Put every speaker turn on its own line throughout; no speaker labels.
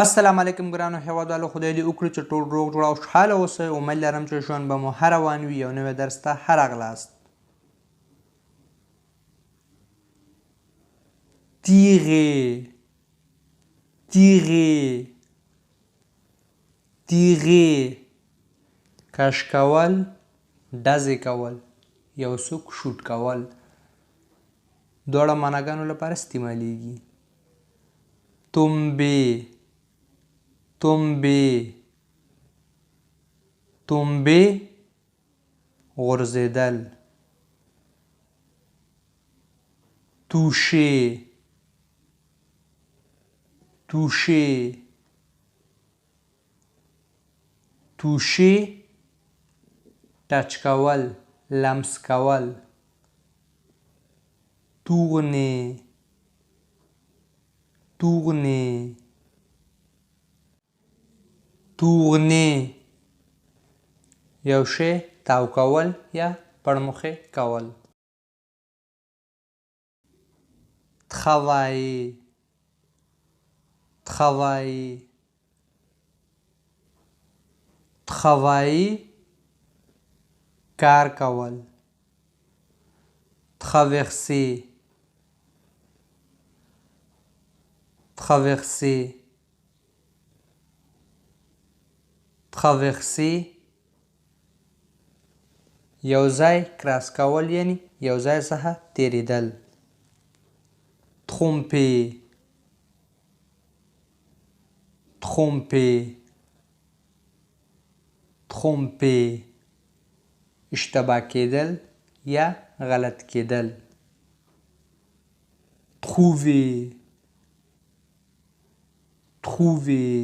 السلام علیکم ګرانو هیوادوالو، خدای دې وکړي چې ټول روغ جوړ او خوشحاله اوسئ. امید لرم چې ژوند به مو هر روان وي. یو نوی درس ته هرغلاست. tirer tirer tirer کش کول، ډزې کول، یو څوک شوټ کول. دواړه معناګانو لپاره استعمالیږي. tomber tomber tomber غورځېدل. toucher toucher toucher ټچ کول، لمس کول. tourner tourner tourner یو شی تاو کول یا پړمخې کول. travailler travailler travailler کار کول. traverser traverser traverser یو ځای کراس کول یعنی یو ځای څخه تیریدل. tromper tromper tromper اشتباه کېدل یا غلط کېدل. trouver trouver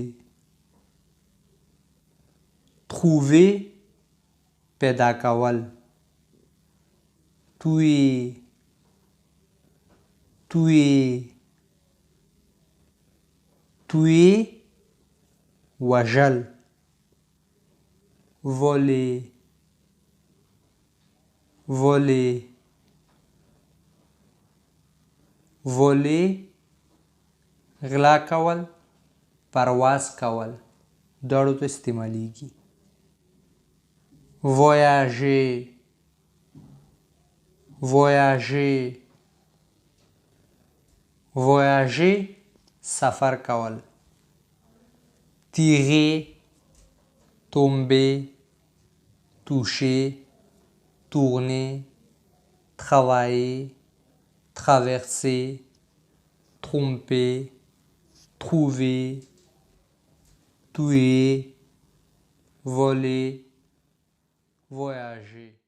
trouver پیدا کول. tuer tuer tuer وژل. voler voler voler غلا کول، پرواز کول. دواړو ته استعمالیږي. voyager voyager voyager سفر کول. tirer tomber toucher tourner travailler traverser tromper trouver tuer voler voyager.